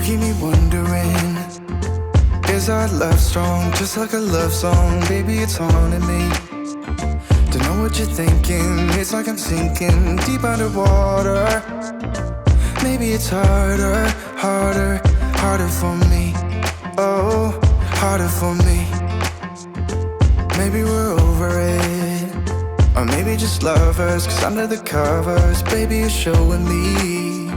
keep me wondering, is our love strong? Just like a love song, baby, it's haunting me. Don't know what you're thinking, it's like I'm sinking deep underwater. Maybe it's harder, harder, harder for me. Oh, harder for me. Maybe we're over it, or maybe just lovers, 'cause under the covers, baby, you're showing me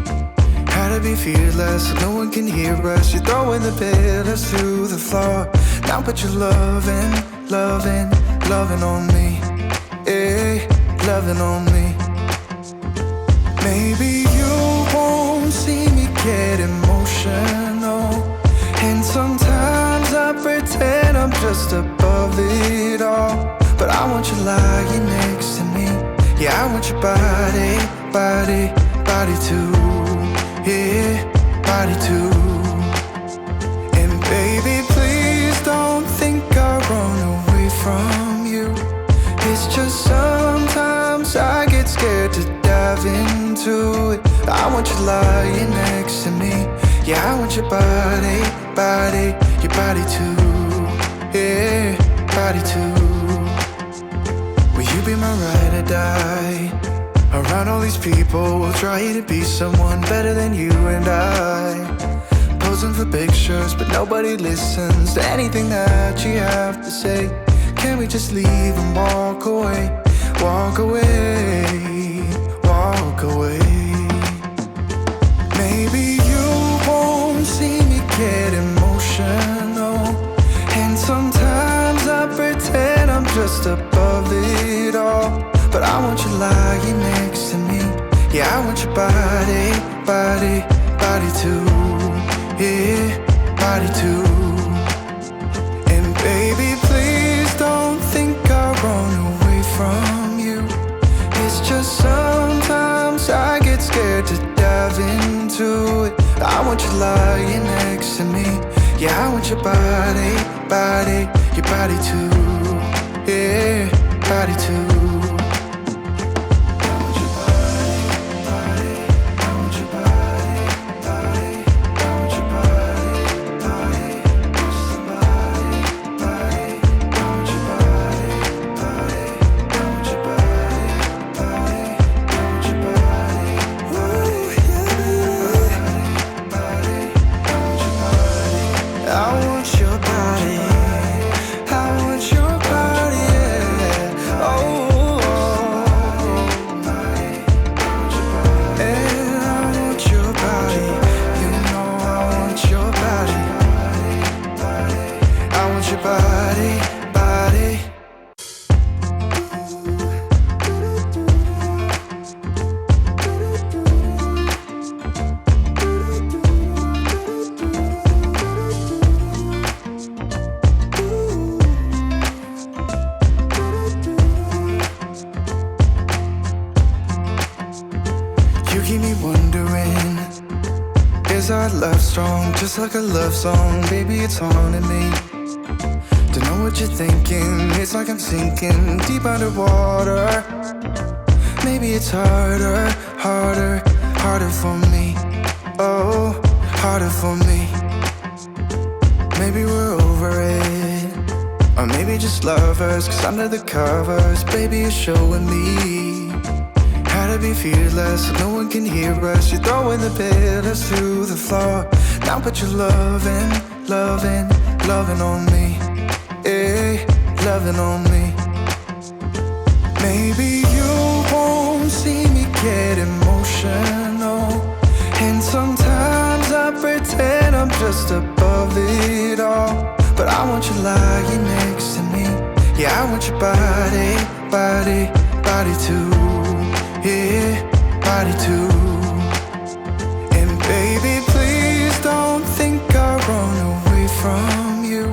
how to be fearless so no one can hear us. You're throwing the pillars through the floor. Now put your loving, loving, loving on me. Eh, loving on me. Maybe you won't see me get emotional, and sometimes I pretend I'm just above it all. But I want you lying next to me. Yeah, I want your body, body, body too. Yeah, body too. And baby, please don't think I'll run away from you. It's just sometimes I get scared to dive into it. I want you lying next to me. Yeah, I want your body, body, your body too. Yeah, body too. Will you be my ride or die? Around all these people, we'll try to be someone better than you and I. Posing for pictures, but nobody listens to anything that you have to say. Can we just leave and walk away? Walk away, walk away. Maybe you won't see me get emotional, and sometimes I pretend I'm just above it all. But I want you lying next to me. Yeah, I want your body, body, body too. Yeah, body too. And baby, please don't think I'll run away from you. It's just sometimes I get scared to dive into it. I want you lying next to me. Yeah, I want your body, body, your body too. Yeah, body too. You keep me wondering, is our love strong? Just like a love song, baby, it's haunting me. Don't know what you're thinking, it's like I'm sinking deep underwater. Maybe it's harder, harder, harder for me. Oh, harder for me. Maybe we're over it, or maybe just lovers, 'cause under the covers, baby, you're showing me how to be fearless so no one can hear us. You're throwing the pillars through the floor. Now put your loving, loving, loving on me. Eh, loving on me. Maybe you won't see me get emotional, and sometimes I pretend I'm just above it all. But I want you lying next to me. Yeah, I want your body, body, body too. Yeah, body too. And baby, please don't think I'll run away from you.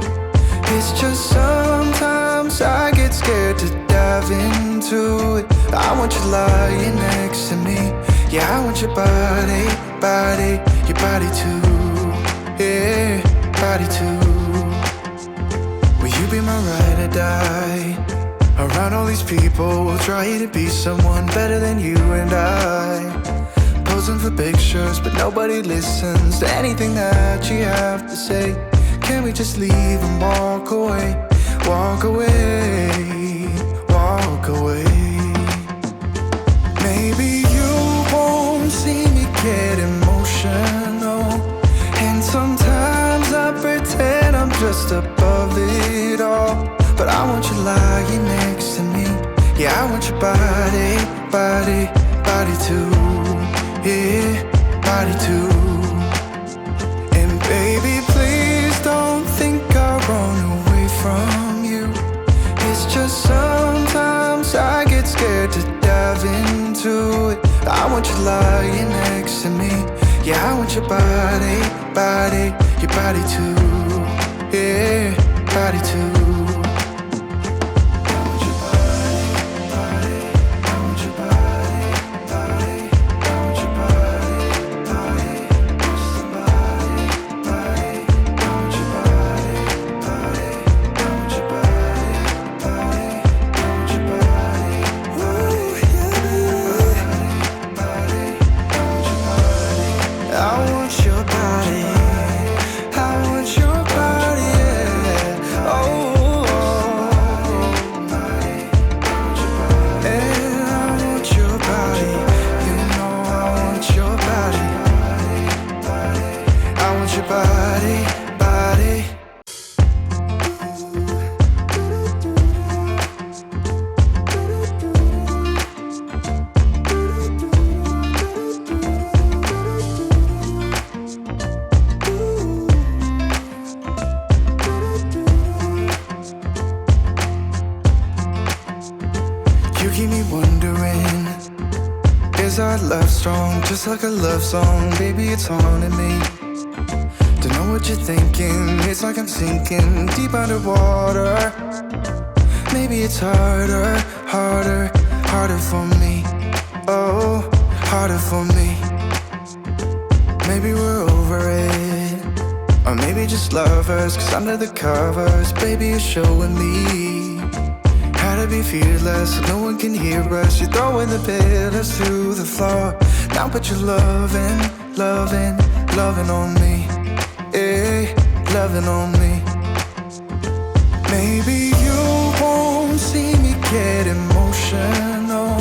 It's just sometimes I get scared to dive into it. I want you lying next to me. Yeah, I want your body, body, your body too. Yeah, body too. Will you be my ride or die? Around all these people, we'll try to be someone better than you and I. Posing for pictures, but nobody listens to anything that you have to say. Can we just leave and walk away? Walk away, walk away. Maybe you won't see me get emotional, and sometimes I pretend I'm just above it all. But I want you lying next to me. Yeah, I want your body, body, body too. Yeah, body too. And baby, please don't think I'll run away from you. It's just sometimes I get scared to dive into it. I want you lying next to me. Yeah, I want your body, body, your body too. Yeah, body too. You keep me wondering, is our love strong? Just like a love song, baby, it's haunting me. Don't know what you're thinking, it's like I'm sinking deep underwater. Maybe it's harder, harder, harder for me. Oh, harder for me. Maybe we're over it, or maybe just lovers. Cause under the covers, baby, you're showing me how to be fearless so no one can hear us. You're throwing the pillars through the floor. Now put your loving, loving, loving on me. Eh, loving on me. Maybe you won't see me get emotional,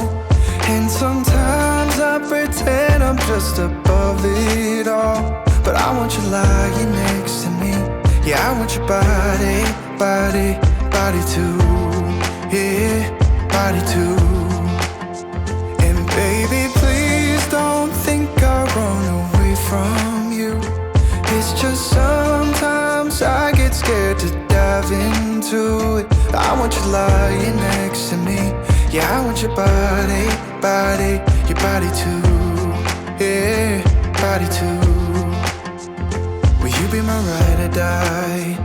and sometimes I pretend I'm just above it all. But I want you lying next to me. Yeah, I want your body, body, body too. Yeah, body too. And baby, please don't think I'll run away from you. It's just sometimes I get scared to dive into it. I want you lying next to me. Yeah, I want your body, body, your body too. Yeah, body too. Will you be my ride or die?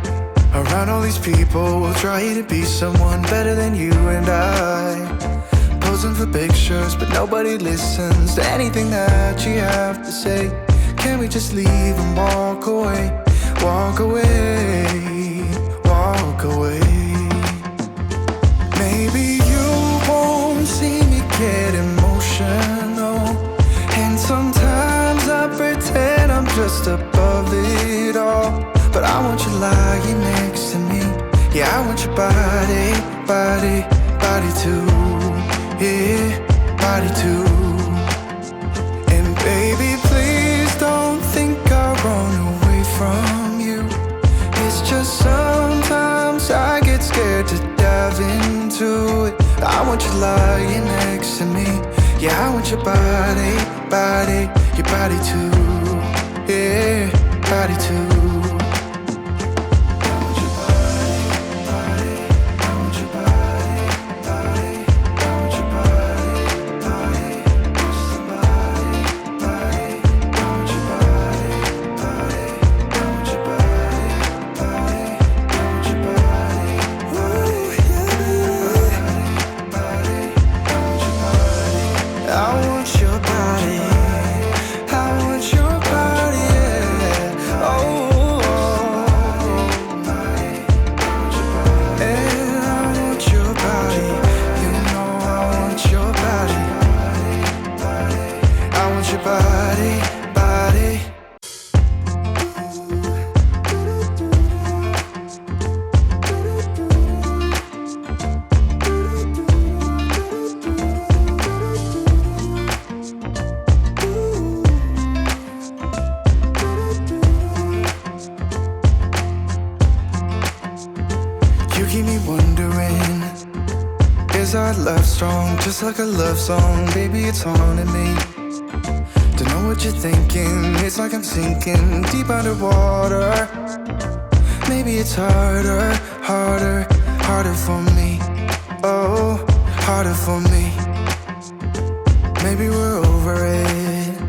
Around all these people, we'll try to be someone better than you and I. Posing for pictures, but nobody listens to anything that you have to say. Can we just leave and walk away? Walk away, walk away. Maybe you won't see me get emotional, and sometimes I pretend I'm just above it all. But I want you lying next to me. Yeah, I want your body, body, body too. Yeah, body too. And baby, please don't think I'll run away from you. It's just sometimes I get scared to dive into it. I want you lying next to me. Yeah, I want your body, body, your body too. Yeah, body too. Body Just like a love song, baby, it's haunting me. Don't know what you're thinking, it's like I'm sinking deep underwater. Maybe it's harder, harder, harder for me. Oh, harder for me. Maybe we're over it,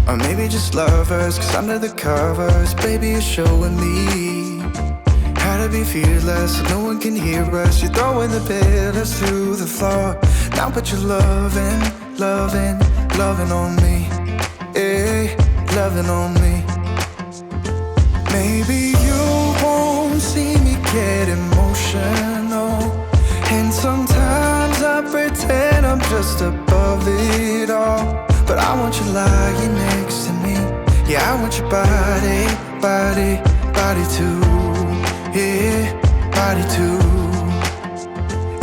or maybe just lovers. Cause under the covers, baby, you're showing me how to be fearless so no one can hear us. You're throwing the pillars through the floor. Now put your loving, loving, loving on me. Yeah, loving on me. Maybe you won't see me get emotional, and sometimes I pretend I'm just above it all. But I want you lying next to me. Yeah, I want your body, body, body too. Yeah, body too.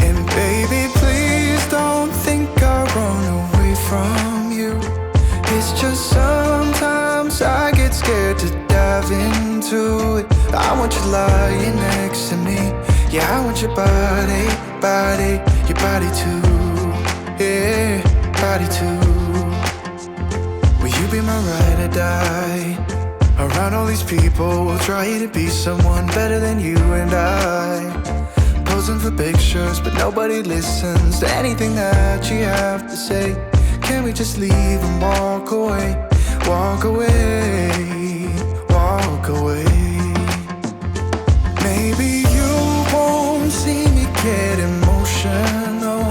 And baby, please don't think I run away from you. It's just sometimes I get scared to dive into it. I want you lying next to me. Yeah, I want your body, body, your body too. Yeah, body too. Will you be my ride or die? Around all these people, we'll try to be someone better than you and I. Posing for pictures, but nobody listens to anything that you have to say. Can we just leave and walk away? Walk away, walk away. Maybe you won't see me get emotional,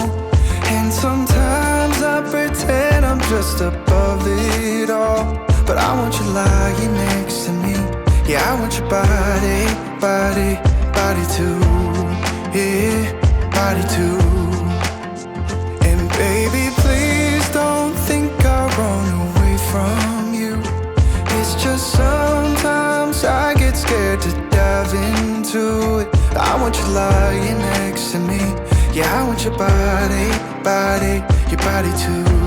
and sometimes I pretend I'm just above it all. But I want you lying next to me. Yeah, I want your body, body, body too. Yeah, body too. And baby, please don't think I run away from you. It's just sometimes I get scared to dive into it. I want you lying next to me. Yeah, I want your body, body, your body too.